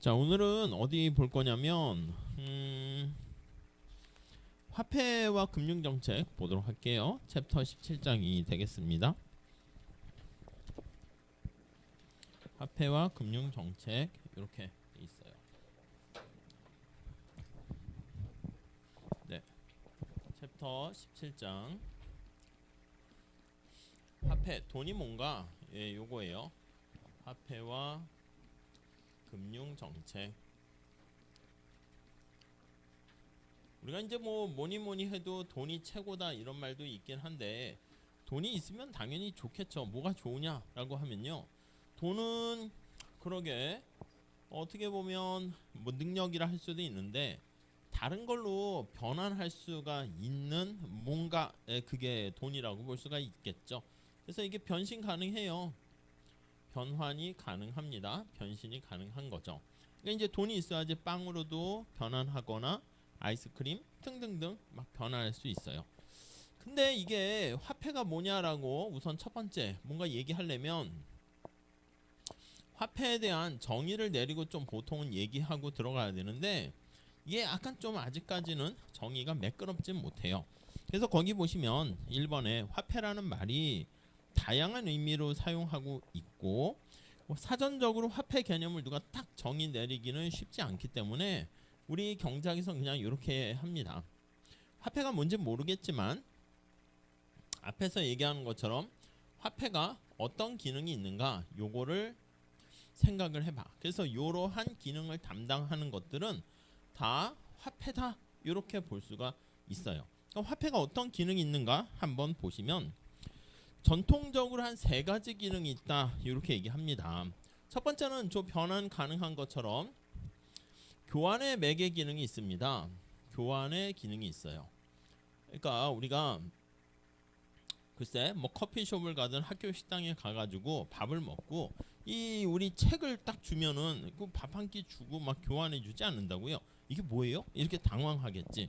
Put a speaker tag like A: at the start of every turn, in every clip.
A: 자, 오늘은 어디 볼 거냐면 화폐와 금융정책 보도록 할게요. 챕터 17장이 되겠습니다. 화폐와 금융정책 이렇게 돼 있어요. 네, 챕터 17장 화폐, 돈이 뭔가? 예, 요거예요. 화폐와 금융정책. 우리가 이제 뭐 뭐니 해도 돈이 최고다 이런 말도 있긴 한데, 돈이 있으면 당연히 좋겠죠. 뭐가 좋으냐라고 하면요, 돈은 그러게 어떻게 보면 뭐 능력이라 할 수도 있는데 다른 걸로 변환할 수가 있는 뭔가, 그게 돈이라고 볼 수가 있겠죠. 그래서 이게 변신 가능해요. 변환이 가능합니다. 변신이 가능한 거죠. 그러니까 이제 돈이 있어야지 빵으로도 변환하거나 아이스크림 등등등 막 변환할 수 있어요. 근데 이게 화폐가 뭐냐라고 우선 첫 번째 뭔가 얘기하려면 화폐에 대한 정의를 내리고 좀 보통은 얘기하고 들어가야 되는데, 이게 약간 좀 아직까지는 정의가 매끄럽진 못해요. 그래서 거기 보시면 1번에 화폐라는 말이 다양한 의미로 사용하고 있고, 사전적으로 화폐 개념을 누가 딱 정의 내리기는 쉽지 않기 때문에 우리 경제학에서 그냥 이렇게 합니다. 화폐가 뭔지 모르겠지만 앞에서 얘기하는 것처럼 화폐가 어떤 기능이 있는가 요거를 생각을 해봐. 그래서 이러한 기능을 담당하는 것들은 다 화폐다 이렇게 볼 수가 있어요. 그럼 화폐가 어떤 기능이 있는가 한번 보시면 전통적으로 한 세 가지 기능이 있다 이렇게 얘기합니다. 첫 번째는 저 변환 가능한 것처럼 교환의 매개 기능이 있습니다. 교환의 기능이 있어요. 그러니까 우리가 글쎄 뭐 커피숍을 가든 학교 식당에 가가지고 밥을 먹고 이 우리 책을 딱 주면은 그 밥 한 끼 주고 막 교환해 주지 않는다고요? 이게 뭐예요? 이렇게 당황하겠지.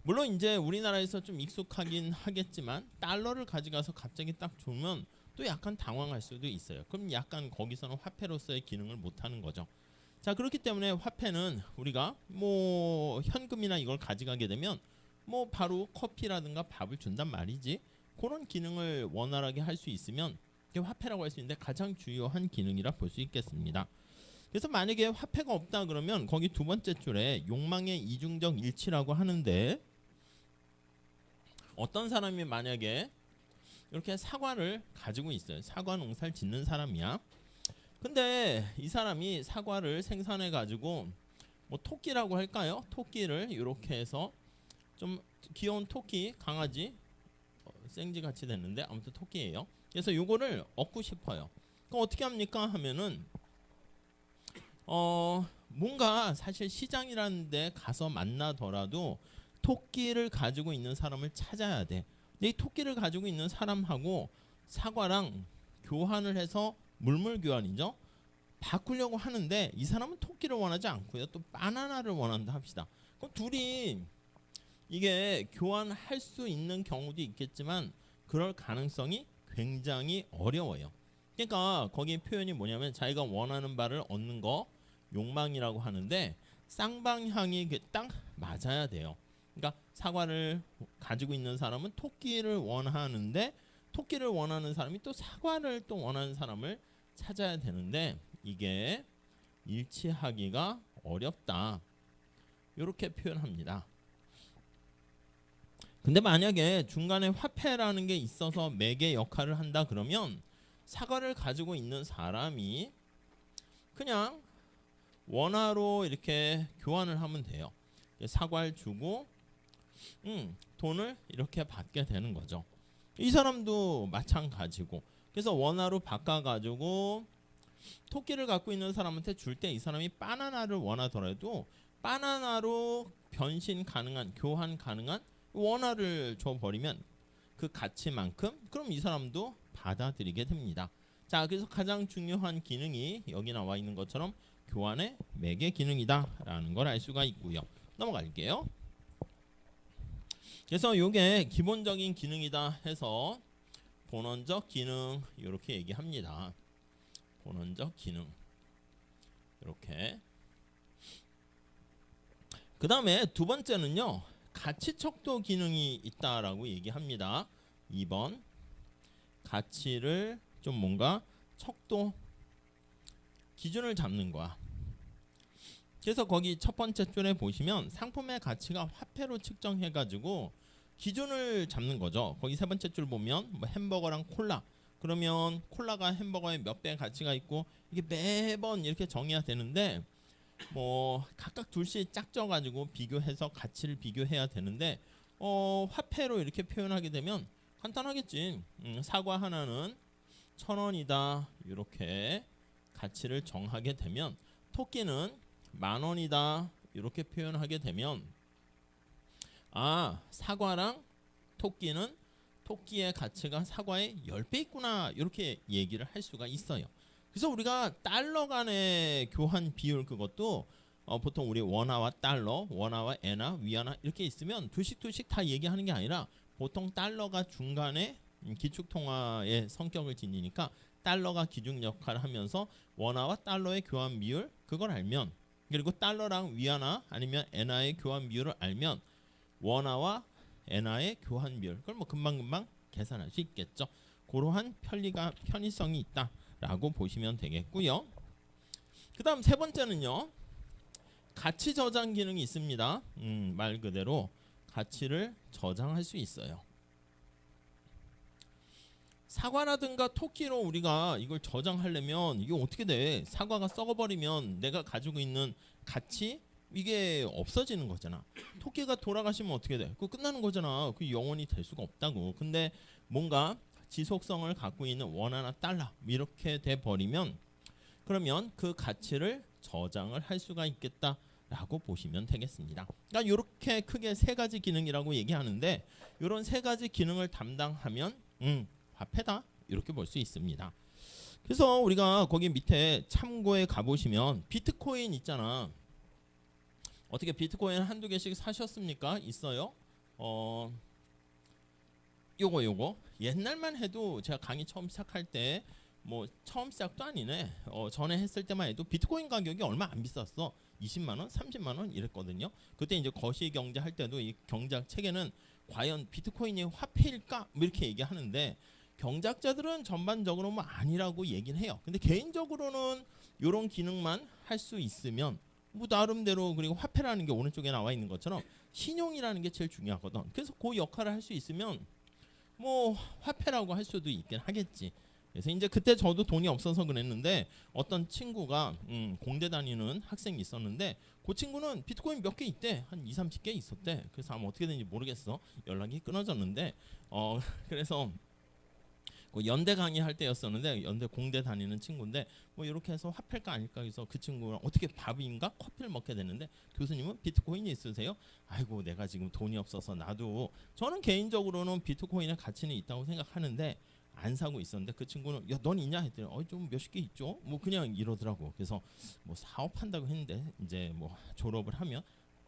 A: 물론 이제 우리나라에서 좀 익숙하긴 하겠지만 달러를 가져가서 갑자기 딱 주면 또 약간 당황할 수도 있어요. 그럼 약간 거기서는 화폐로서의 기능을 못하는 거죠. 자, 그렇기 때문에 화폐는 우리가 뭐 현금이나 이걸 가져가게 되면 뭐 바로 커피라든가 밥을 준단 말이지, 그런 기능을 원활하게 할 수 있으면 이게 화폐라고 할 수 있는데 가장 주요한 기능이라 볼 수 있겠습니다. 그래서 만약에 화폐가 없다 그러면 거기 두 번째 줄에 욕망의 이중적 일치라고 하는데, 어떤 사람이 만약에 이렇게 사과를 가지고 있어요. 사과 농사를 짓는 사람이야. 근데 이 사람이 사과를 생산해 가지고 뭐 토끼라고 할까요? 토끼를 이렇게 해서 좀 귀여운 토끼 강아지, 생쥐 같이 됐는데 아무튼 토끼예요. 그래서 요거를 얻고 싶어요. 그럼 어떻게 합니까 하면은 뭔가 사실 시장이라는 데 가서 만나더라도 토끼를 가지고 있는 사람을 찾아야 돼. 근데 이 토끼를 가지고 있는 사람하고 사과랑 교환을 해서 물물 교환이죠. 바꾸려고 하는데 이 사람은 토끼를 원하지 않고요. 또 바나나를 원한다 합시다. 그럼 둘이 이게 교환할 수 있는 경우도 있겠지만 그럴 가능성이 굉장히 어려워요. 그러니까 거기 표현이 뭐냐면 자기가 원하는 바를 얻는 거 욕망이라고 하는데 쌍방향이 딱 맞아야 돼요. 그러니까 사과를 가지고 있는 사람은 토끼를 원하는데 토끼를 원하는 사람이 또 사과를 또 원하는 사람을 찾아야 되는데 이게 일치하기가 어렵다. 이렇게 표현합니다. 근데 만약에 중간에 화폐라는 게 있어서 매개 역할을 한다 그러면 사과를 가지고 있는 사람이 그냥 원화로 이렇게 교환을 하면 돼요. 사과를 주고 돈을 이렇게 받게 되는 거죠. 이 사람도 마찬가지고, 그래서 원화로 바꿔가지고 토끼를 갖고 있는 사람한테 줄 때 이 사람이 바나나를 원하더라도 바나나로 변신 가능한, 교환 가능한 원화를 줘버리면 그 가치만큼 그럼 이 사람도 받아들이게 됩니다. 자, 그래서 가장 중요한 기능이 여기 나와 있는 것처럼 교환의 매개 기능이다 라는 걸 알 수가 있고요. 넘어갈게요. 그래서 이게 기본적인 기능이다 해서 본원적 기능 이렇게 얘기합니다. 본원적 기능 이렇게. 그 다음에 두 번째는요, 가치 척도 기능이 있다라고 얘기합니다. 2번 가치를 좀 뭔가 척도 기준을 잡는 거야. 그래서 거기 첫 번째 줄에 보시면 상품의 가치가 화폐로 측정해가지고 기준을 잡는 거죠. 거기 세 번째 줄 보면 뭐 햄버거랑 콜라, 그러면 콜라가 햄버거에 몇 배의 가치가 있고 이게 매번 이렇게 정해야 되는데 뭐 각각 둘씩 짝져가지고 비교해서 가치를 비교해야 되는데 화폐로 이렇게 표현하게 되면 간단하겠지. 사과 하나는 1,000원이다 이렇게 가치를 정하게 되면, 토끼는 10,000원이다 이렇게 표현하게 되면, 아, 사과랑 토끼의 가치가 사과의 10배 있구나 이렇게 얘기를 할 수가 있어요. 그래서 우리가 달러 간의 교환 비율, 그것도 보통 우리 원화와 달러, 원화와 엔화, 위안화 이렇게 있으면 두씩 다 얘기하는 게 아니라 보통 달러가 중간에 기축통화의 성격을 지니니까 달러가 기준 역할을 하면서 원화와 달러의 교환 비율 그걸 알면, 그리고 달러랑 위안화 아니면 엔화의 교환 비율을 알면 원화와 엔화의 교환 비율 그걸 뭐 금방금방 계산할 수 있겠죠. 그러한 편의성이 있다라고 보시면 되겠고요. 그 다음 세 번째는요, 가치 저장 기능이 있습니다. 말 그대로 가치를 저장할 수 있어요. 사과라든가 토끼로 우리가 이걸 저장하려면 이게 어떻게 돼? 사과가 썩어버리면 내가 가지고 있는 가치 이게 없어지는 거잖아. 토끼가 돌아가시면 어떻게 돼? 그거 끝나는 거잖아. 그 영원히 될 수가 없다고. 근데 뭔가 지속성을 갖고 있는 원화나 달러 이렇게 돼 버리면, 그러면 그 가치를 저장을 할 수가 있겠다라고 보시면 되겠습니다. 그러니까 이렇게 크게 세 가지 기능이라고 얘기하는데, 이런 세 가지 기능을 담당하면 화폐다 이렇게 볼 수 있습니다. 그래서 우리가 거기 밑에 참고에 가보시면 비트코인 있잖아. 어떻게 비트코인 한두 개씩 사셨습니까? 있어요? 요거 옛날만 해도 제가 강의 처음 시작할 때, 뭐 처음 시작도 아니네, 전에 했을 때만 해도 비트코인 가격이 얼마 안 비쌌어. 20만원 30만원 이랬거든요. 그때 이제 거시경제 할 때도 이 경제학 책에는 과연 비트코인이 화폐일까 뭐 이렇게 얘기하는데, 경제학자들은 전반적으로 뭐 아니라고 얘기는 해요. 근데 개인적으로는 이런 기능만 할 수 있으면 뭐 나름대로, 그리고 화폐라는 게 오른쪽에 나와 있는 것처럼 신용이라는 게 제일 중요하거든. 그래서 그 역할을 할 수 있으면 뭐 화폐라고 할 수도 있긴 하겠지. 그래서 이제 그때 저도 돈이 없어서 그랬는데, 어떤 친구가 공대 다니는 학생이 있었는데, 그 친구는 비트코인 몇 개 있대. 한 2, 30개 있었대. 그래서 아마 어떻게 되는지 모르겠어. 연락이 끊어졌는데, 그래서 그 연대 강의할 때였었는데, 연대 공대 다니는 친구인데 뭐 이렇게 해서 화폐일까 아닐까 해서 그 친구랑 어떻게 밥인가 커피를 먹게 됐는데, 교수님은 비트코인이 있으세요? 아이고 내가 지금 돈이 없어서 나도, 저는 개인적으로는 비트코인의 가치는 있다고 생각하는데 안 사고 있었는데, 그 친구는 야 넌 있냐 했더니 좀 몇십 개 있죠 뭐 그냥 이러더라고. 그래서 뭐 사업한다고 했는데 이제 뭐 졸업을 하면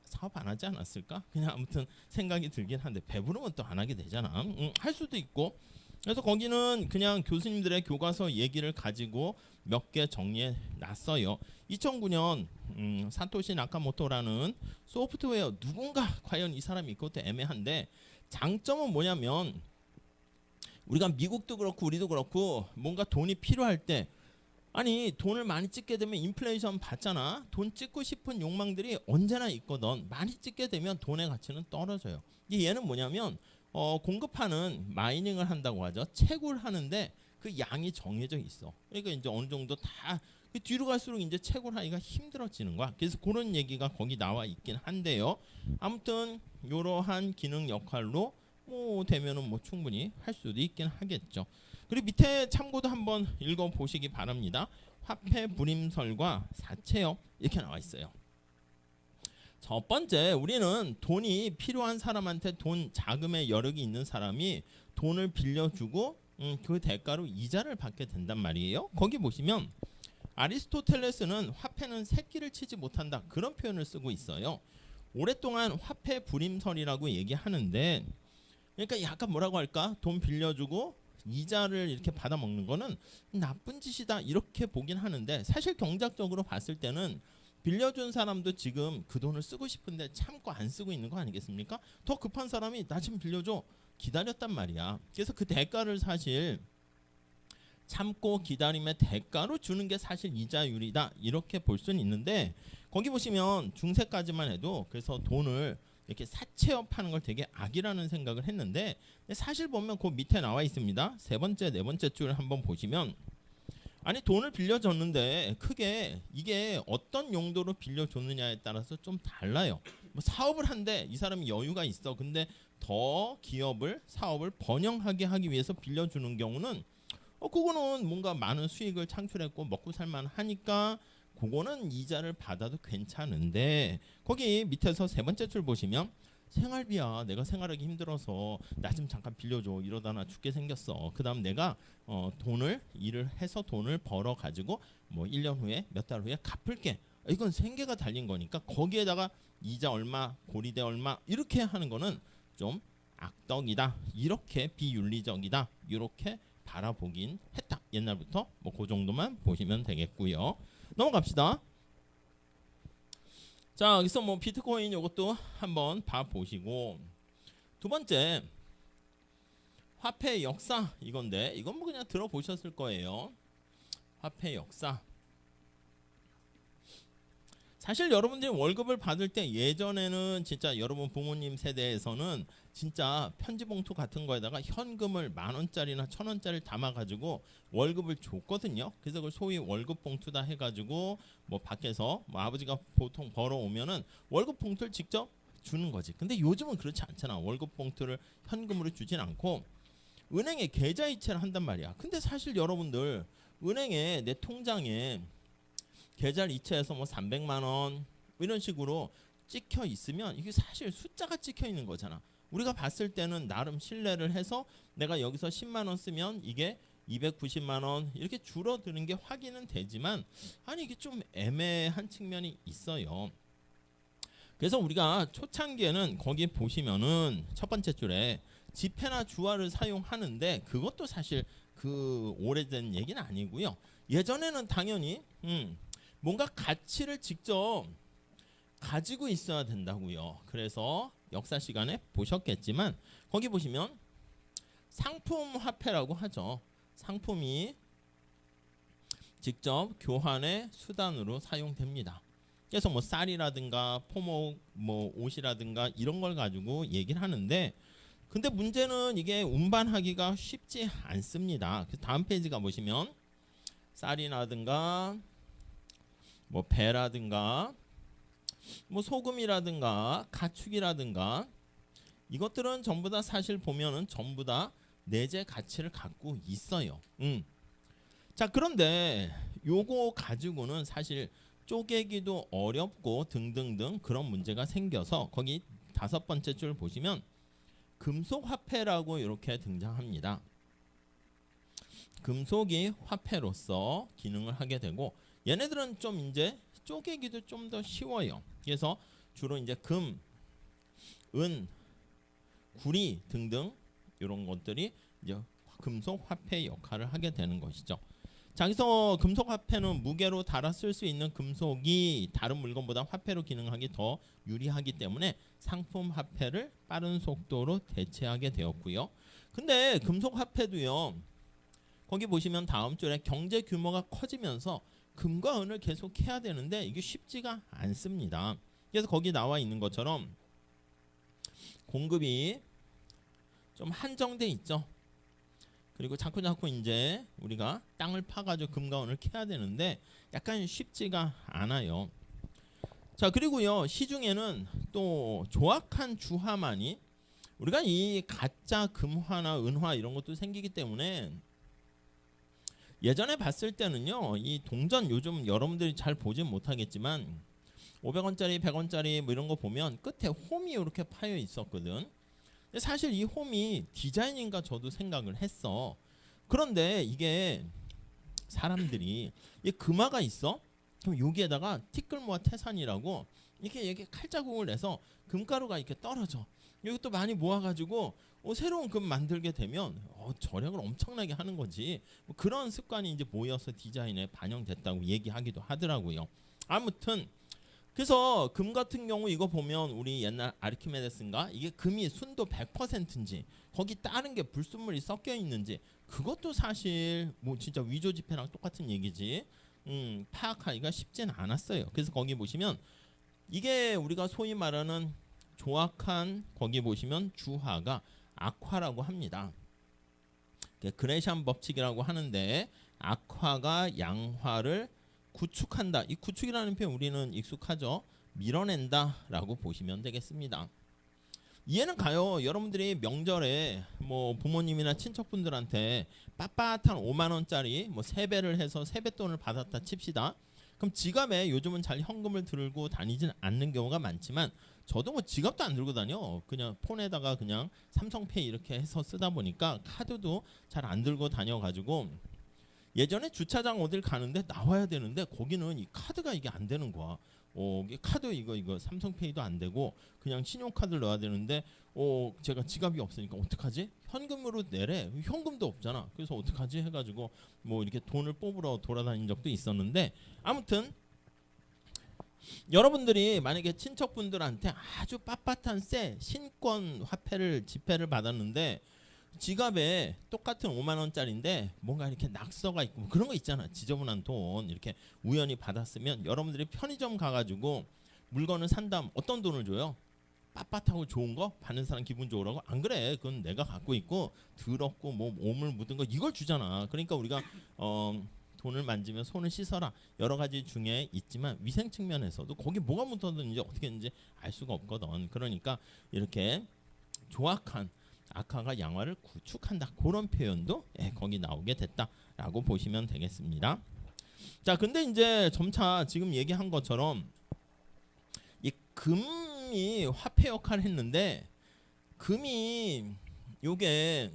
A: 사업 안 하지 않았을까? 그냥 아무튼 생각이 들긴 한데, 배부르면 또 안 하게 되잖아. 할 수도 있고. 그래서 거기는 그냥 교수님들의 교과서 얘기를 가지고 몇 개 정리해 놨어요. 2009년 사토시 나카모토라는 소프트웨어, 누군가 과연 이 사람이 그것도 애매한데, 장점은 뭐냐면 우리가 미국도 그렇고 우리도 그렇고 뭔가 돈이 필요할 때, 아니 돈을 많이 찍게 되면 인플레이션 받잖아. 돈 찍고 싶은 욕망들이 언제나 있거든. 많이 찍게 되면 돈의 가치는 떨어져요. 얘는 뭐냐면 공급하는 마이닝을 한다고 하죠. 채굴 하는데 그 양이 정해져 있어. 그러니까 이제 어느 정도 다 뒤로 갈수록 이제 채굴하기가 힘들어지는 거야. 그래서 그런 얘기가 거기 나와 있긴 한데요. 아무튼 이러한 기능 역할로 뭐 되면은 뭐 충분히 할 수도 있긴 하겠죠. 그리고 밑에 참고도 한번 읽어 보시기 바랍니다. 화폐 불임설과 사채업 이렇게 나와 있어요. 첫 번째, 우리는 돈이 필요한 사람한테 돈 자금의 여력이 있는 사람이 돈을 빌려주고 그 대가로 이자를 받게 된단 말이에요. 거기 보시면 아리스토텔레스는 화폐는 새끼를 치지 못한다 그런 표현을 쓰고 있어요. 오랫동안 화폐 불임설이라고 얘기하는데, 그러니까 약간 뭐라고 할까? 돈 빌려주고 이자를 이렇게 받아먹는 거는 나쁜 짓이다 이렇게 보긴 하는데, 사실 경제학적으로 봤을 때는 빌려준 사람도 지금 그 돈을 쓰고 싶은데 참고 안 쓰고 있는 거 아니겠습니까? 더 급한 사람이 나 좀 빌려줘 기다렸단 말이야. 그래서 그 대가를 사실 참고 기다림의 대가로 주는 게 사실 이자율이다 이렇게 볼 수는 있는데, 거기 보시면 중세까지만 해도 그래서 돈을 이렇게 사채업하는 걸 되게 악이라는 생각을 했는데, 사실 보면 그 밑에 나와 있습니다. 세 번째 네 번째 줄 한번 보시면, 아니 돈을 빌려줬는데 크게 이게 어떤 용도로 빌려줬느냐에 따라서 좀 달라요. 뭐 사업을 한데 이 사람이 여유가 있어. 근데 더 기업을 사업을 번영하게 하기 위해서 빌려주는 경우는 그거는 뭔가 많은 수익을 창출했고 먹고 살만 하니까 그거는 이자를 받아도 괜찮은데, 거기 밑에서 세 번째 줄 보시면 생활비야 내가 생활하기 힘들어서 나 좀 잠깐 빌려줘 이러다 나 죽게 생겼어. 그 다음 내가 돈을 일을 해서 돈을 벌어 가지고 뭐 1년 후에 몇 달 후에 갚을게. 이건 생계가 달린 거니까 거기에다가 이자 얼마 고리대 얼마 이렇게 하는 거는 좀 악덕이다, 이렇게 비윤리적이다, 이렇게 바라보긴 했다. 옛날부터 뭐 그 정도만 보시면 되겠고요. 넘어갑시다. 자, 여기서 뭐 비트코인 이것도 한번 봐 보시고, 두 번째 화폐 역사 이건데, 이건 뭐 그냥 들어보셨을 거예요. 화폐 역사. 사실 여러분들이 월급을 받을 때 예전에는 진짜 여러분 부모님 세대에서는 진짜 편지 봉투 같은 거에다가 현금을 10,000원짜리나 1,000원짜리를 담아가지고 월급을 줬거든요. 그래서 그걸 소위 월급 봉투다 해가지고 뭐 밖에서 뭐 아버지가 보통 벌어오면은 월급 봉투를 직접 주는 거지. 근데 요즘은 그렇지 않잖아. 월급 봉투를 현금으로 주진 않고 은행에 계좌이체를 한단 말이야. 근데 사실 여러분들 은행에 내 통장에 계좌를 이체해서 뭐 300만 원 이런 식으로 찍혀 있으면 이게 사실 숫자가 찍혀 있는 거잖아. 우리가 봤을 때는 나름 신뢰를 해서 내가 여기서 10만 원 쓰면 이게 290만 원 이렇게 줄어드는 게 확인은 되지만, 아니 이게 좀 애매한 측면이 있어요. 그래서 우리가 초창기에는 거기 보시면은 첫 번째 줄에 지폐나 주화를 사용하는데, 그것도 사실 그 오래된 얘기는 아니고요. 예전에는 당연히 뭔가 가치를 직접 가지고 있어야 된다고요. 그래서 역사 시간에 보셨겠지만 거기 보시면 상품 화폐라고 하죠. 상품이 직접 교환의 수단으로 사용됩니다. 그래서 뭐 쌀이라든가 포목, 뭐 옷이라든가 이런 걸 가지고 얘기를 하는데, 근데 문제는 이게 운반하기가 쉽지 않습니다. 다음 페이지가 보시면 쌀이라든가 뭐 배라든가 뭐 소금이라든가 가축이라든가 이것들은 전부 다 사실 보면은 전부 다 내재 가치를 갖고 있어요. 자, 그런데 요거 가지고는 사실 쪼개기도 어렵고 등등등 그런 문제가 생겨서 거기 다섯 번째 줄 보시면 금속 화폐라고 이렇게 등장합니다. 금속이 화폐로서 기능을 하게 되고, 얘네들은 좀 이제 쪼개기도 좀 더 쉬워요. 그래서 주로 이제 금, 은, 구리 등등 이런 것들이 이제 금속 화폐 역할을 하게 되는 것이죠. 자, 그래서 금속 화폐는 무게로 달아 쓸 수 있는 금속이 다른 물건보다 화폐로 기능하기 더 유리하기 때문에 상품 화폐를 빠른 속도로 대체하게 되었고요. 근데 금속 화폐도요, 거기 보시면 다음 줄에 경제 규모가 커지면서 금과 은을 계속 해야 되는데 이게 쉽지가 않습니다. 그래서 거기 나와 있는 것처럼 공급이 좀 한정돼 있죠. 그리고 자꾸 이제 우리가 땅을 파가지고 금과 은을 캐야 되는데 약간 쉽지가 않아요. 자, 그리고요 시중에는 또 조악한 주화만이, 우리가 이 가짜 금화나 은화 이런 것도 생기기 때문에 예전에 봤을 때는요, 이 동전 요즘 여러분들이 잘 보진 못하겠지만 500원짜리 100원짜리 뭐 이런 거 보면 끝에 홈이 이렇게 파여 있었거든. 근데 사실 이 홈이 디자인인가 저도 생각을 했어. 그런데 이게 사람들이 이 금화가 있어? 그럼 여기에다가 티끌모아 태산이라고 이렇게 칼자국을 내서 금가루가 이렇게 떨어져. 여기 또 많이 모아가지고 새로운 금 만들게 되면 절약을 엄청나게 하는 거지. 뭐 그런 습관이 이제 모여서 디자인에 반영됐다고 얘기하기도 하더라고요. 아무튼 그래서 금 같은 경우 이거 보면 우리 옛날 아르키메데스인가 이게 금이 순도 100%인지 거기 다른 게 불순물이 섞여 있는지 그것도 사실 뭐 진짜 위조 지폐랑 똑같은 얘기지. 파악하기가 쉽진 않았어요. 그래서 거기 보시면 이게 우리가 소위 말하는 조악한 거기 보시면 주화가 악화라고 합니다. 그레시안 법칙이라고 하는데 악화가 양화를 구축한다. 이 구축이라는 표현 우리는 익숙하죠. 밀어낸다라고 보시면 되겠습니다. 이해는 가요. 여러분들이 명절에 뭐 부모님이나 친척분들한테 빳빳한 5만 원짜리 뭐 세배를 해서 세뱃돈을 받았다 칩시다. 그럼 지갑에 요즘은 잘 현금을 들고 다니진 않는 경우가 많지만 저도 뭐 지갑도 안 들고 다녀. 그냥 폰에다가 그냥 삼성페이 이렇게 해서 쓰다 보니까 카드도 잘 안 들고 다녀가지고 예전에 주차장 어딜 가는데 나와야 되는데 거기는 이 카드가 이게 안 되는 거야. 이게 카드 이거 삼성페이도 안 되고 그냥 신용카드를 넣어야 되는데 제가 지갑이 없으니까 어떡하지? 현금으로 내래. 현금도 없잖아. 그래서 어떡하지? 해가지고 뭐 이렇게 돈을 뽑으러 돌아다닌 적도 있었는데 아무튼 여러분들이 만약에 친척분들한테 아주 빳빳한 새 신권 화폐를 지폐를 받았는데 지갑에 똑같은 5만 원짜리인데 뭔가 이렇게 낙서가 있고 뭐 그런 거 있잖아. 지저분한 돈 이렇게 우연히 받았으면 여러분들이 편의점 가가지고 물건을 산 다음 어떤 돈을 줘요? 빳빳하고 좋은 거 받는 사람 기분 좋으라고? 안 그래. 그건 내가 갖고 있고 더럽고 뭐 오물 묻은 거 이걸 주잖아. 그러니까 우리가 돈을 만지면 손을 씻어라 여러 가지 중에 있지만 위생 측면에서도 거기 뭐가 묻었는지 어떻게 했는지 알 수가 없거든. 그러니까 이렇게 조악한 악화가 양화를 구축한다. 그런 표현도 거기 나오게 됐다라고 보시면 되겠습니다. 자, 근데 이제 점차 지금 얘기한 것처럼 이 금이 화폐 역할을 했는데 금이 요게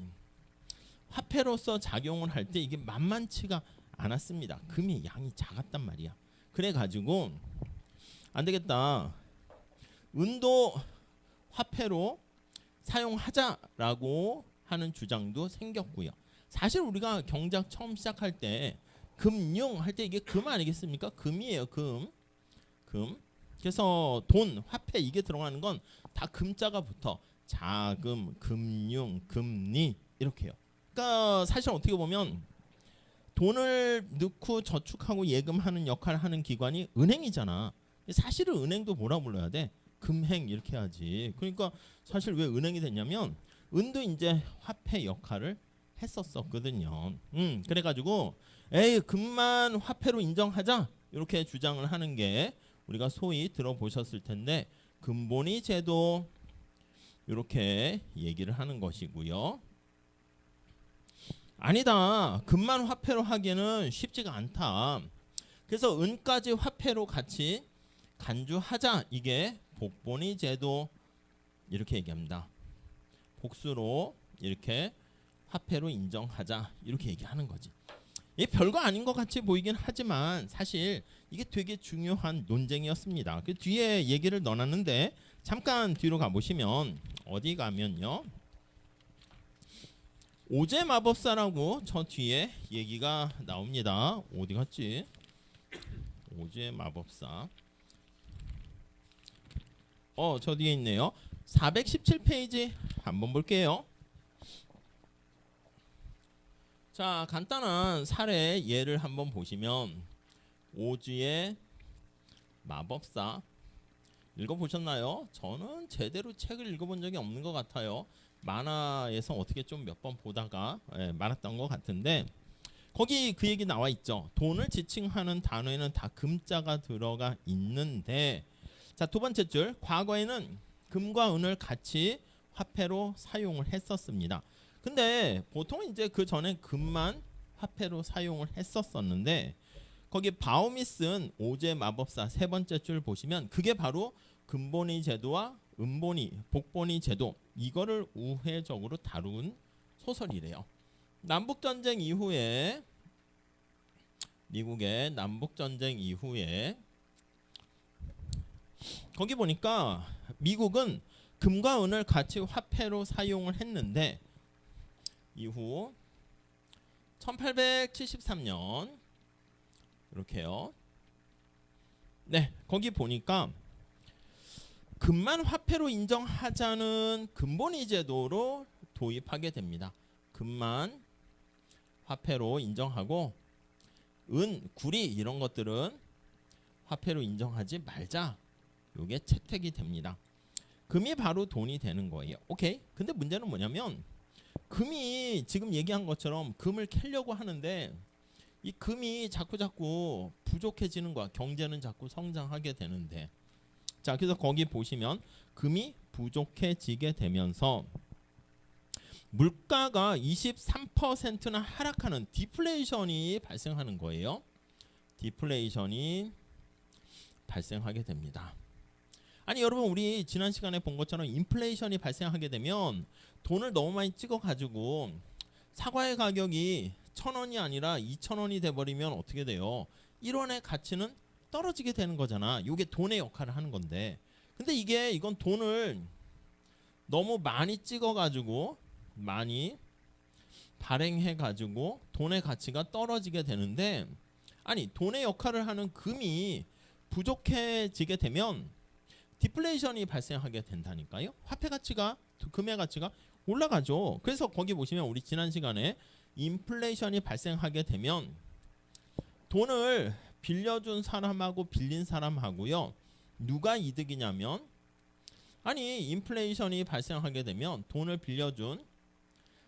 A: 화폐로서 작용을 할 때 이게 만만치가 않았습니다. 금이 양이 작았단 말이야. 그래가지고 안 되겠다. 은도 화폐로 사용하자라고 하는 주장도 생겼고요. 사실 우리가 경작 처음 시작할 때 금융 할 때 이게 금 아니겠습니까? 금이에요. 금. 그래서 돈, 화폐 이게 들어가는 건 다 금자가 붙어. 자금, 금융, 금리 이렇게요. 그러니까 사실 어떻게 보면 돈을 넣고 저축하고 예금하는 역할을 하는 기관이 은행이잖아. 사실은 은행도 뭐라 불러야 돼? 금행 이렇게 해야지. 그러니까 사실 왜 은행이 됐냐면 은도 이제 화폐 역할을 했었었거든요. 그래가지고 금만 화폐로 인정하자 이렇게 주장을 하는 게 우리가 소위 들어보셨을 텐데 금본위 제도 이렇게 얘기를 하는 것이고요. 아니다. 금만 화폐로 하기에는 쉽지가 않다. 그래서 은까지 화폐로 같이 간주하자. 이게 복본위 제도 이렇게 얘기합니다. 복수로 이렇게 화폐로 인정하자 이렇게 얘기하는 거지. 이게 별거 아닌 것 같이 보이긴 하지만 사실 이게 되게 중요한 논쟁이었습니다. 그 뒤에 얘기를 넣어놨는데 잠깐 뒤로 가보시면 어디 가면요. 오제 마법사라고 저 뒤에 얘기가 나옵니다. 어디 갔지? 오제 마법사. 저 뒤에 있네요. 417페이지 한번 볼게요. 자, 간단한 사례 예를 한번 보시면 오즈의 마법사 읽어보셨나요? 저는 제대로 책을 읽어본 적이 없는 것 같아요. 만화에서 어떻게 좀 몇 번 보다가 말았던 것 같은데 거기 그 얘기 나와 있죠. 돈을 지칭하는 단어에는 다 금자가 들어가 있는데 자, 두 번째 줄 과거에는 금과 은을 같이 화폐로 사용을 했었습니다. 근데 보통 이제 그 전에 금만 화폐로 사용을 했었었는데 거기 바오미 쓴 오제 마법사 세 번째 줄 보시면 그게 바로 금본위 제도와 은본위, 복본위 제도 이거를 우회적으로 다룬 소설이래요. 남북전쟁 이후에 미국의 남북전쟁 이후에 거기 보니까 미국은 금과 은을 같이 화폐로 사용을 했는데 이후 1873년 이렇게요. 네, 거기 보니까 금만 화폐로 인정하자는 금본위 제도로 도입하게 됩니다. 금만 화폐로 인정하고 은, 구리 이런 것들은 화폐로 인정하지 말자. 요게 채택이 됩니다. 금이 바로 돈이 되는 거예요. 오케이. 근데 문제는 뭐냐면 금이 지금 얘기한 것처럼 금을 캐려고 하는데 이 금이 자꾸 부족해지는 거야. 경제는 자꾸 성장하게 되는데. 자, 그래서 거기 보시면 금이 부족해지게 되면서 물가가 23%나 하락하는 디플레이션이 발생하는 거예요. 디플레이션이 발생하게 됩니다. 아니 여러분, 우리 지난 시간에 본 것처럼 인플레이션이 발생하게 되면 돈을 너무 많이 찍어 가지고 사과의 가격이 1,000원이 아니라 2,000원이 돼버리면 어떻게 돼요? 1원의 가치는 떨어지게 되는 거잖아. 이게 돈의 역할을 하는 건데, 근데 이건 돈을 너무 많이 찍어 가지고 많이 발행해 가지고 돈의 가치가 떨어지게 되는데, 아니 돈의 역할을 하는 금이 부족해지게 되면 디플레이션이 발생하게 된다니까요. 화폐 가치가, 금의 가치가 올라가죠. 그래서 거기 보시면 우리 지난 시간에 인플레이션이 발생하게 되면 돈을 빌려준 사람하고 빌린 사람하고요, 누가 이득이냐면, 아니 인플레이션이 발생하게 되면 돈을 빌려준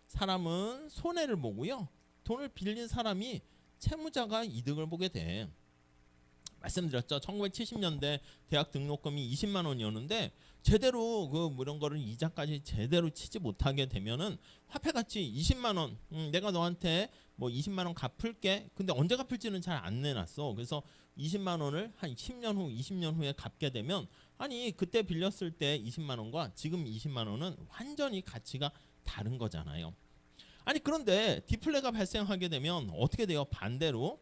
A: 사람은 손해를 보고요, 돈을 빌린 사람이 채무자가 이득을 보게 돼. 말씀드렸죠. 1970년대 대학 등록금이 20만 원이었는데 제대로 이런 거를 이자까지 제대로 치지 못하게 되면은 화폐 가치 20만 원, 내가 너한테 뭐 20만 원 갚을게. 근데 언제 갚을지는 잘 안 내놨어. 그래서 20만 원을 한 10년 후, 20년 후에 갚게 되면, 아니 그때 빌렸을 때 20만 원과 지금 20만 원은 완전히 가치가 다른 거잖아요. 아니 그런데 디플레가 발생하게 되면 어떻게 돼요? 반대로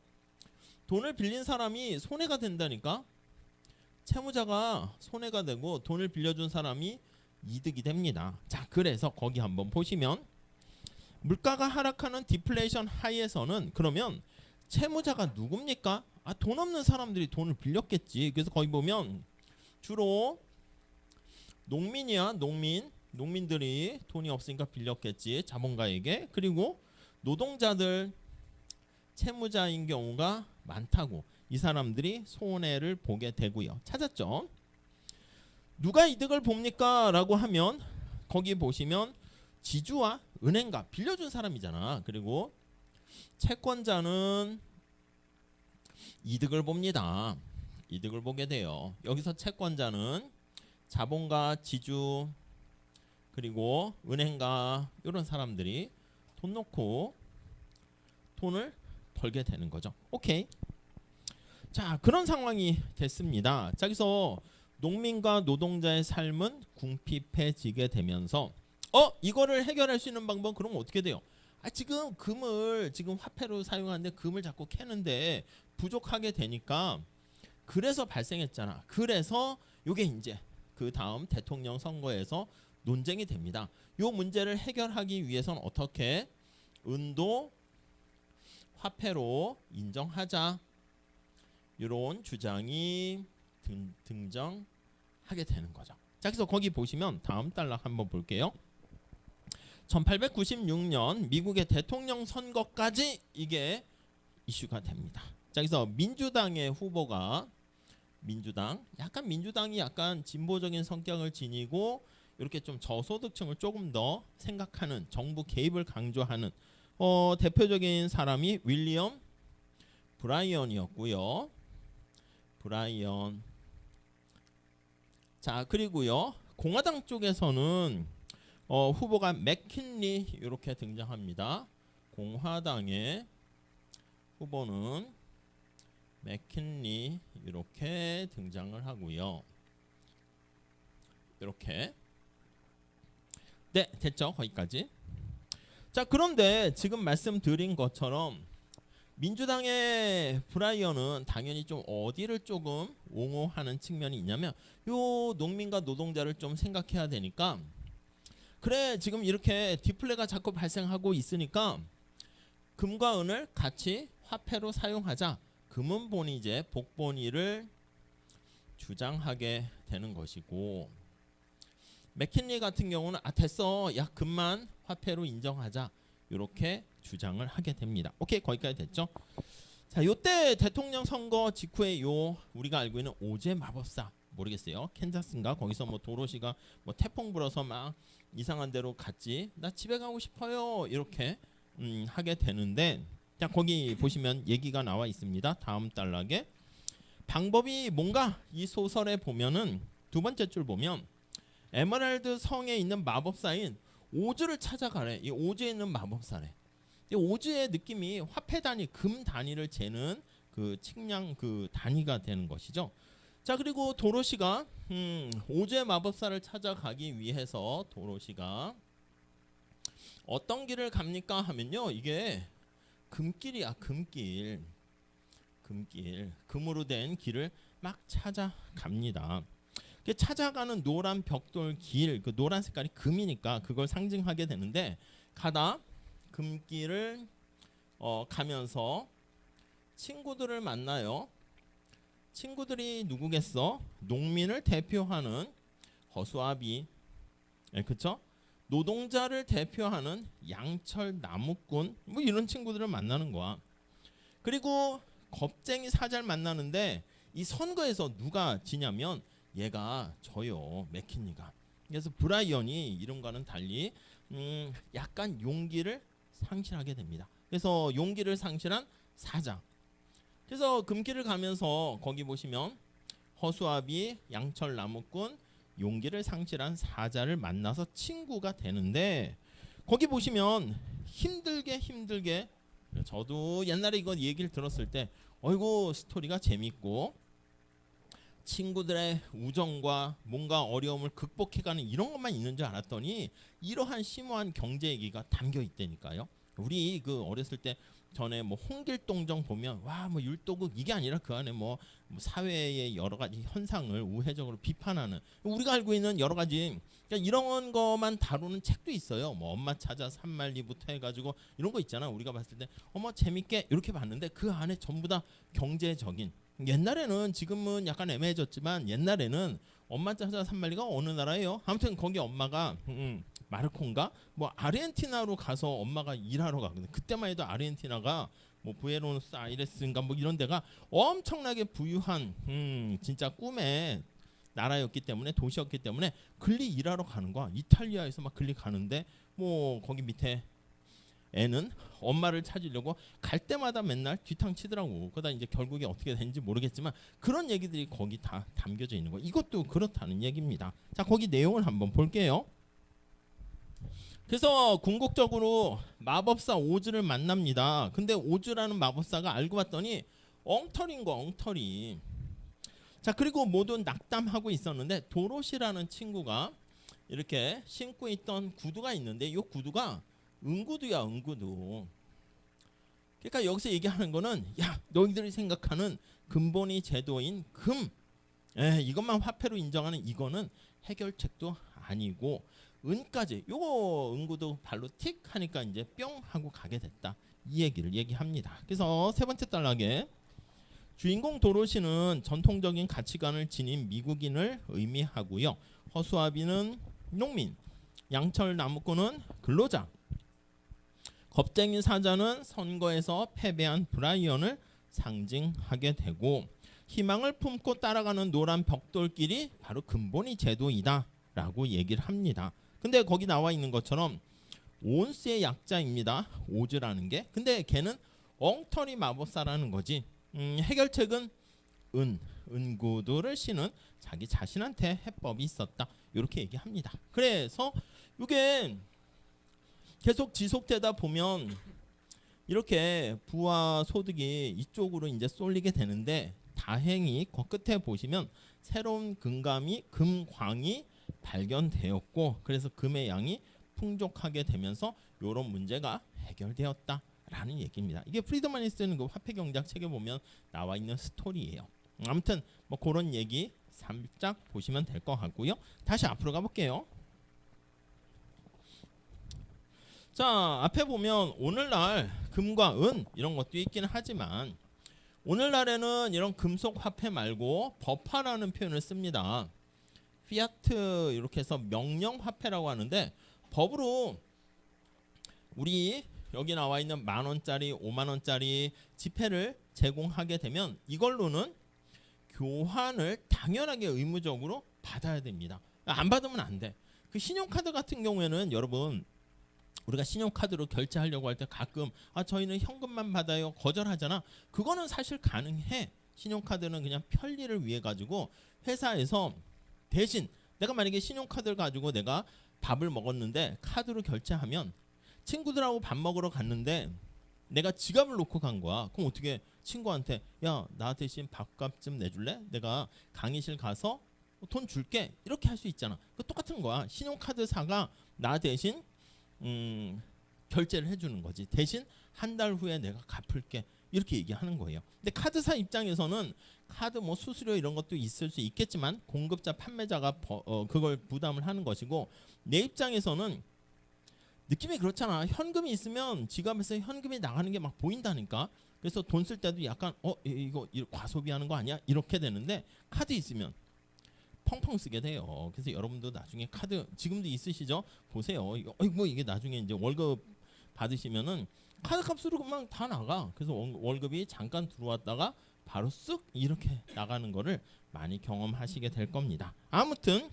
A: 돈을 빌린 사람이 손해가 된다니까. 채무자가 손해가 되고 돈을 빌려준 사람이 이득이 됩니다. 자, 그래서 거기 한번 보시면 물가가 하락하는 디플레이션 하에서는 그러면 채무자가 누굽니까? 돈 없는 사람들이 돈을 빌렸겠지. 그래서 거기 보면 주로 농민이야. 농민들이 돈이 없으니까 빌렸겠지, 자본가에게. 그리고 노동자들, 채무자인 경우가 많다고, 이 사람들이 손해를 보게 되고요. 찾았죠? 누가 이득을 봅니까? 라고 하면 거기 보시면 지주와 은행가, 빌려준 사람이잖아. 그리고 채권자는 이득을 봅니다. 이득을 보게 돼요. 여기서 채권자는 자본가, 지주, 그리고 은행가, 이런 사람들이 돈 놓고 돈을 벌게 되는 거죠. 오케이. 자, 그런 상황이 됐습니다. 자, 그래서 농민과 노동자의 삶은 궁핍해지게 되면서 이거를 해결할 수 있는 방법, 그럼 어떻게 돼요? 지금 금을 지금 화폐로 사용하는데 금을 자꾸 캐는데 부족하게 되니까, 그래서 발생했잖아. 그래서 요게 이제 그 다음 대통령 선거에서 논쟁이 됩니다. 요 문제를 해결하기 위해서는 어떻게 은도 화폐로 인정하자, 이런 주장이 등장하게 되는 거죠. 자, 그래서 거기 보시면 다음 단락 한번 볼게요. 1896년 미국의 대통령 선거까지 이게 이슈가 됩니다. 자, 그래서 민주당의 후보가, 민주당이 약간 진보적인 성격을 지니고 이렇게 좀 저소득층을 조금 더 생각하는, 정부 개입을 강조하는 대표적인 사람이 윌리엄 브라이언이었고요. 브라이언. 자, 그리고요 공화당 쪽에서는 후보가 맥킨리 이렇게 등장합니다. 공화당의 후보는 맥킨리 이렇게 등장을 하고요. 이렇게. 네, 됐죠? 거기까지. 자, 그런데 지금 말씀드린 것처럼 민주당의 브라이언은 당연히 좀 어디를 조금 옹호하는 측면이 있냐면, 요 농민과 노동자를 좀 생각해야 되니까, 그래 지금 이렇게 디플레가 자꾸 발생하고 있으니까 금과 은을 같이 화폐로 사용하자. 금은 본위제, 복본위를 주장하게 되는 것이고, 맥킨리 같은 경우는 됐어, 야 금만 화폐로 인정하자, 이렇게 주장을 하게 됩니다. 오케이, 거기까지 됐죠? 자, 요때 대통령 선거 직후에 요 우리가 알고 있는 오제 마법사, 모르겠어요, 캔자스인가, 거기서 뭐 도로시가 뭐 태풍 불어서 막 이상한 데로 갔지, 나 집에 가고 싶어요, 이렇게 하게 되는데, 자 거기 보시면 얘기가 나와 있습니다. 다음 단락에 방법이 뭔가, 이 소설에 보면은 두 번째 줄 보면 에메랄드 성에 있는 마법사인 오즈를 찾아가래. 이 오즈에 있는 마법사래. 이 오즈의 느낌이 화폐 단위, 금 단위를 재는 그 측량 그 단위가 되는 것이죠. 자, 그리고 도로시가 오즈의 마법사를 찾아가기 위해서 도로시가 어떤 길을 갑니까 하면요, 이게 금길이야. 금길, 금으로 된 길을 막 찾아갑니다. 찾아가는 노란 벽돌 길, 그 노란 색깔이 금이니까 그걸 상징하게 되는데, 가다 금길을 가면서 친구들을 만나요. 친구들이 누구겠어? 농민을 대표하는 허수아비, 그쵸? 노동자를 대표하는 양철 나무꾼, 뭐 이런 친구들을 만나는 거야. 그리고 겁쟁이 사자를 만나는데, 이 선거에서 누가 지냐면 얘가 져요, 맥킨리가. 그래서 브라이언이 이름과는 달리 약간 용기를 상실하게 됩니다. 그래서 용기를 상실한 사자. 그래서 금길을 가면서 거기 보시면 허수아비, 양철 나무꾼, 용기를 상실한 사자를 만나서 친구가 되는데, 거기 보시면 힘들게 저도 옛날에 이거 얘기를 들었을 때 어이구 스토리가 재밌고 친구들의 우정과 뭔가 어려움을 극복해가는 이런 것만 있는 줄 알았더니 이러한 심오한 경제 얘기가 담겨 있다니까요. 우리 그 어렸을 때 전에 뭐 홍길동정 보면 와 뭐 율도국, 이게 아니라 그 안에 뭐 사회의 여러 가지 현상을 우회적으로 비판하는, 우리가 알고 있는 여러 가지, 그러니까 이런 것만 다루는 책도 있어요. 뭐 엄마 찾아 산말리부터 해가지고 이런 거 있잖아. 우리가 봤을 때 어머 재밌게 이렇게 봤는데 그 안에 전부 다 경제적인, 옛날에는, 지금은 약간 애매해졌지만 옛날에는 엄마 찾아 산말리가 어느 나라예요? 아무튼 거기 엄마가 마르코인가 뭐 아르헨티나로 가서 엄마가 일하러 가거든. 그때만 해도 아르헨티나가 뭐 부에노스 아이레스인가 뭐 이런 데가 엄청나게 부유한 진짜 꿈의 나라였기 때문에, 도시였기 때문에 글리 일하러 가는 거야. 이탈리아에서 막 글리 가는데 뭐 거기 밑에 애는 엄마를 찾으려고 갈 때마다 맨날 뒤탕 치더라고. 그러다 이제 결국에 어떻게 된지 모르겠지만 그런 얘기들이 거기 다 담겨져 있는 거. 이것도 그렇다는 얘기입니다. 자, 거기 내용을 한번 볼게요. 그래서 궁극적으로 마법사 오즈를 만납니다. 근데 오즈라는 마법사가 알고 봤더니 엉터리인 거, 엉터리. 자, 그리고 모두 낙담하고 있었는데 도로시라는 친구가 이렇게 신고 있던 구두가 있는데 이 구두가 은구두야, 은구두. 그러니까 여기서 얘기하는 거는, 야 너희들이 생각하는 근본이 제도인 금, 이것만 화폐로 인정하는 이거는 해결책도 아니고 은까지, 요거 은구도 발로 틱 하니까 이제 뿅 하고 가게 됐다, 이 얘기를 얘기합니다. 그래서 세 번째 단락에 주인공 도로시는 전통적인 가치관을 지닌 미국인을 의미하고요. 허수아비는 농민, 양철 나무꾼은 근로자, 겁쟁이 사자는 선거에서 패배한 브라이언을 상징하게 되고, 희망을 품고 따라가는 노란 벽돌길이 바로 근본이 제도이다 라고 얘기를 합니다. 근데 거기 나와 있는 것처럼 온스의 약자입니다, 오즈라는 게. 근데 걔는 엉터리 마법사라는 거지. 해결책은 은구두를 신은 자기 자신한테 해법이 있었다, 이렇게 얘기합니다. 그래서 이게 계속 지속되다 보면 이렇게 부와 소득이 이쪽으로 이제 쏠리게 되는데, 다행히 그 끝에 보시면 새로운 금광이 발견되었고, 그래서 금의 양이 풍족하게 되면서 이런 문제가 해결되었다라는 얘기입니다. 이게 프리드만이 쓰는 그 화폐 경제학 책에 보면 나와 있는 스토리예요. 아무튼 뭐 그런 얘기 살짝 보시면 될 것 같고요. 다시 앞으로 가볼게요. 자, 앞에 보면 오늘날 금과 은 이런 것도 있기는 하지만 오늘날에는 이런 금속 화폐 말고 법화라는 표현을 씁니다. 피아트 이렇게 해서 명령 화폐라고 하는데 법으로 우리 여기 나와 있는 10,000원짜리, 50,000원짜리 지폐를 제공하게 되면 이걸로는 교환을 당연하게 의무적으로 받아야 됩니다. 안 받으면 안 돼. 그 신용카드 같은 경우에는 여러분 우리가 신용카드로 결제하려고 할 때 가끔 저희는 현금만 받아요 거절하잖아. 그거는 사실 가능해. 신용카드는 그냥 편리를 위해 가지고 회사에서 대신 내가 만약에 신용카드를 가지고 내가 밥을 먹었는데 카드로 결제하면 친구들하고 밥 먹으러 갔는데 내가 지갑을 놓고 간 거야. 그럼 어떻게 친구한테 야 나 대신 밥값 좀 내줄래? 내가 강의실 가서 돈 줄게. 이렇게 할 수 있잖아. 그 똑같은 거야. 신용카드사가 나 대신 결제를 해주는 거지. 대신 한 달 후에 내가 갚을게. 이렇게 얘기하는 거예요. 근데 카드사 입장에서는 카드 뭐 수수료 이런 것도 있을 수 있겠지만 공급자 판매자가 그걸 부담을 하는 것이고 내 입장에서는 느낌이 그렇잖아. 현금이 있으면 지갑에서 현금이 나가는 게 막 보인다니까. 그래서 돈 쓸 때도 약간 이거 과소비하는 거 아니야? 이렇게 되는데 카드 있으면 펑펑 쓰게 돼요. 그래서 여러분도 나중에 카드 지금도 있으시죠? 보세요. 이게 나중에 이제 월급 받으시면은 카드 값으로 금방 다 나가. 그래서 월급이 잠깐 들어왔다가 바로 쓱 이렇게 나가는 거를 많이 경험하시게 될 겁니다. 아무튼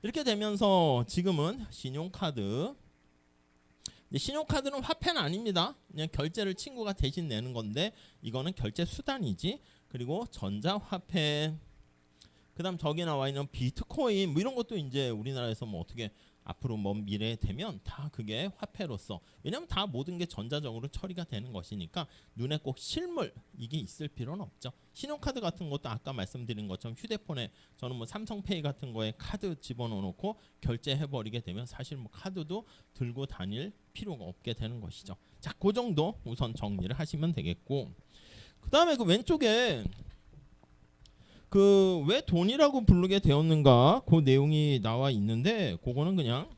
A: 이렇게 되면서 지금은 신용카드 신용카드는 화폐는 아닙니다. 그냥 결제를 친구가 대신 내는 건데 이거는 결제 수단이지. 그리고 전자화폐 그다음 저기 나와 있는 비트코인 뭐 이런 것도 이제 우리나라에서 뭐 어떻게 앞으로 먼 미래에 되면 다 그게 화폐로서 왜냐하면 다 모든 게 전자적으로 처리가 되는 것이니까 눈에 꼭 실물 이게 있을 필요는 없죠. 신용카드 같은 것도 아까 말씀드린 것처럼 휴대폰에 저는 뭐 삼성페이 같은 거에 카드 집어넣고 결제해버리게 되면 사실 뭐 카드도 들고 다닐 필요가 없게 되는 것이죠. 자, 그 정도 우선 정리를 하시면 되겠고 그 다음에 그 왼쪽에 그 왜 돈이라고 부르게 되었는가 그 내용이 나와 있는데 그거는 그냥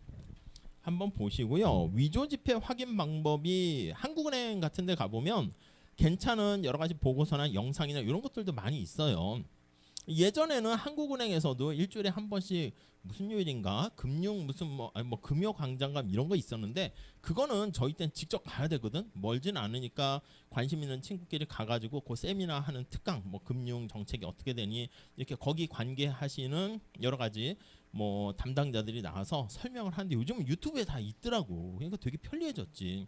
A: 한번 보시고요. 위조 지폐 확인 방법이 한국은행 같은 데 가보면 괜찮은 여러 가지 보고서나 영상이나 이런 것들도 많이 있어요. 예전에는 한국은행에서도 일주일에 한 번씩 무슨 요일인가 금융 무슨 뭐 금요 광장감 이런 거 있었는데 그거는 저희 땐 직접 가야 되거든. 멀진 않으니까 관심 있는 친구끼리 가가지고 그 세미나 하는 특강 뭐 금융 정책이 어떻게 되니 이렇게 거기 관계하시는 여러 가지 뭐 담당자들이 나와서 설명을 하는데 요즘은 유튜브에 다 있더라고. 그러니까 되게 편리해졌지.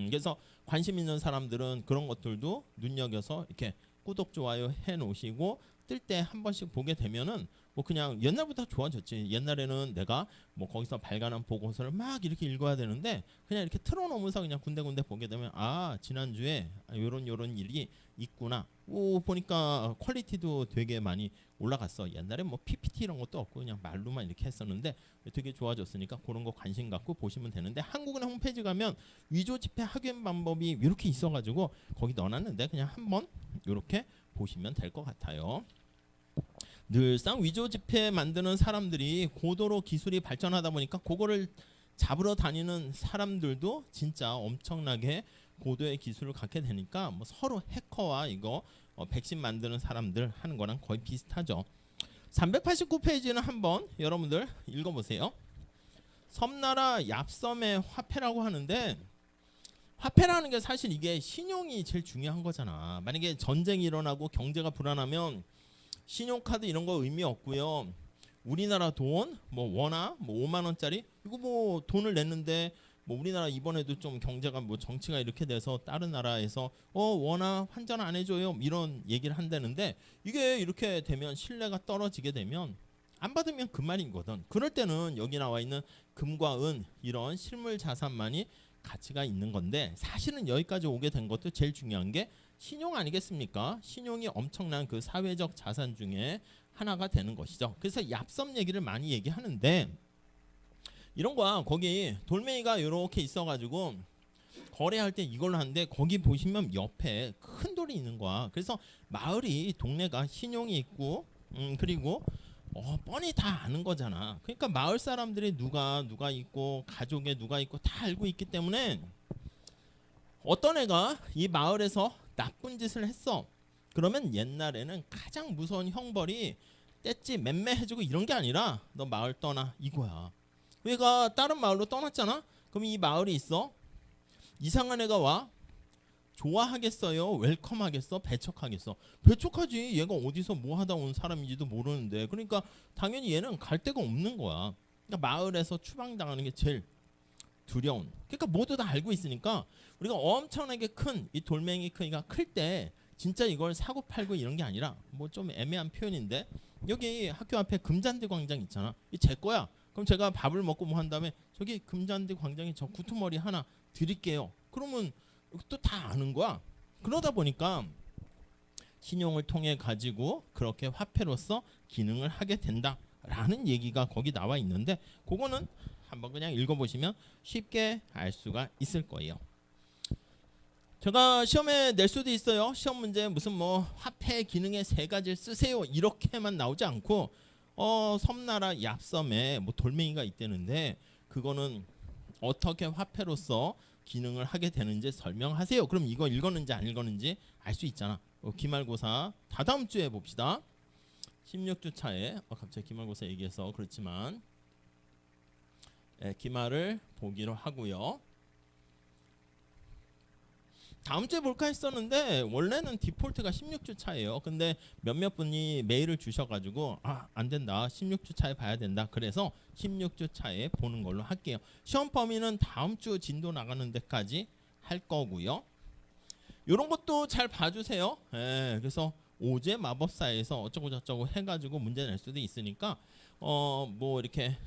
A: 그래서 관심 있는 사람들은 그런 것들도 눈여겨서 이렇게 구독 좋아요 해 놓으시고 뜰 때 한 번씩 보게 되면은 뭐 그냥 옛날보다 좋아졌지. 옛날에는 내가 뭐 거기서 발간한 보고서를 막 이렇게 읽어야 되는데 그냥 이렇게 틀어놓으면서 그냥 군데군데 보게 되면 지난주에 요런 일이 있구나. 보니까 퀄리티도 되게 많이 올라갔어. 옛날에 뭐 PPT 이런 것도 없고 그냥 말로만 이렇게 했었는데 되게 좋아졌으니까 그런 거 관심 갖고 보시면 되는데 한국은행 홈페이지 가면 위조 지폐 확인 방법이 이렇게 있어가지고 거기 넣어놨는데 그냥 한번 이렇게 보시면 될 것 같아요. 늘상 위조 지폐 만드는 사람들이 고도로 기술이 발전하다 보니까 그거를 잡으러 다니는 사람들도 진짜 엄청나게 고도의 기술을 갖게 되니까 뭐 서로 해커와 이거 백신 만드는 사람들 하는 거랑 거의 비슷하죠. 389페이지는 한번 여러분들 읽어보세요. 섬나라 얍섬의 화폐라고 하는데 화폐라는 게 사실 이게 신용이 제일 중요한 거잖아. 만약에 전쟁이 일어나고 경제가 불안하면 신용카드 이런 거 의미 없고요. 우리나라 돈 뭐 원화 뭐 5만 원짜리 이거 뭐 돈을 냈는데 뭐 우리나라 이번에도 좀 경제가 뭐 정치가 이렇게 돼서 다른 나라에서 원화 환전 안 해줘요 이런 얘기를 한다는데 이게 이렇게 되면 신뢰가 떨어지게 되면 안 받으면 그 말인 거든. 그럴 때는 여기 나와 있는 금과 은 이런 실물 자산만이 가치가 있는 건데 사실은 여기까지 오게 된 것도 제일 중요한 게 신용 아니겠습니까? 신용이 엄청난 그 사회적 자산 중에 하나가 되는 것이죠. 그래서 얍섬 얘기를 많이 얘기하는데 이런 거야. 거기 돌멩이가 이렇게 있어가지고 거래할 때 이걸로 하는데 거기 보시면 옆에 큰 돌이 있는 거야. 그래서 마을이 동네가 신용이 있고 그리고 뻔히 다 아는 거잖아. 그러니까 마을 사람들이 누가 있고 가족에 누가 있고 다 알고 있기 때문에 어떤 애가 이 마을에서 나쁜 짓을 했어. 그러면 옛날에는 가장 무서운 형벌이 떼찌 맴매해주고 이런 게 아니라 너 마을 떠나 이거야. 얘가 다른 마을로 떠났잖아. 그럼 이 마을이 있어. 이상한 애가 와. 좋아하겠어요? 웰컴하겠어? 배척하겠어? 배척하지. 얘가 어디서 뭐 하다 온 사람인지도 모르는데. 그러니까 당연히 얘는 갈 데가 없는 거야. 그러니까 마을에서 추방당하는 게 제일 두려운. 그러니까 모두 다 알고 있으니까 우리가 엄청나게 큰 이 돌멩이 크기가 클 때 진짜 이걸 사고 팔고 이런 게 아니라 뭐 좀 애매한 표현인데 여기 학교 앞에 금잔디 광장 있잖아. 이 제 거야. 그럼 제가 밥을 먹고 뭐 한 다음에 저기 금잔디 광장에 저 구투머리 하나 드릴게요. 그러면 또 다 아는 거야. 그러다 보니까 신용을 통해 가지고 그렇게 화폐로서 기능을 하게 된다라는 얘기가 거기 나와 있는데 그거는 한번 그냥 읽어보시면 쉽게 알 수가 있을 거예요. 제가 시험에 낼 수도 있어요. 시험 문제 무슨 뭐 화폐 기능의 세 가지를 쓰세요 이렇게만 나오지 않고 섬나라 얍섬에 뭐 돌멩이가 있다는데 그거는 어떻게 화폐로서 기능을 하게 되는지 설명하세요. 그럼 이거 읽었는지 안 읽었는지 알 수 있잖아. 기말고사 다다음 주에 봅시다. 16주 차에 갑자기 기말고사 얘기해서 그렇지만 기말을 보기로 하고요. 다음 주에 볼까 했었는데 원래는 디폴트가 16주 차예요. 근데 몇몇 분이 메일을 주셔가지고 안 된다. 16주 차에 봐야 된다. 그래서 16주 차에 보는 걸로 할게요. 시험 범위는 다음 주 진도 나가는 데까지 할 거고요. 이런 것도 잘 봐주세요. 그래서 오제 마법사에서 어쩌고 저쩌고 해가지고 문제 낼 수도 있으니까 뭐 이렇게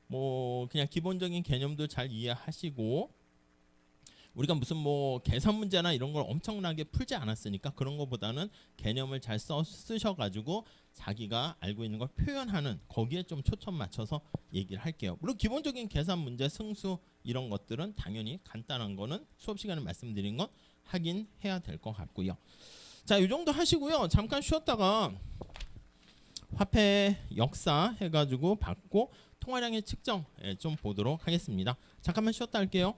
A: 뭐 그냥 기본적인 개념도 잘 이해하시고 우리가 무슨 뭐 계산 문제나 이런 걸 엄청나게 풀지 않았으니까 그런 것보다는 개념을 잘 쓰셔가지고 자기가 알고 있는 걸 표현하는 거기에 좀 초점 맞춰서 얘기를 할게요. 물론 기본적인 계산 문제, 승수 이런 것들은 당연히 간단한 거는 수업 시간에 말씀드린 건 하긴 해야 될 것 같고요. 자, 이 정도 하시고요. 잠깐 쉬었다가 화폐 역사 해가지고 받고 통화량의 측정 좀 보도록 하겠습니다. 잠깐만 쉬었다 할게요.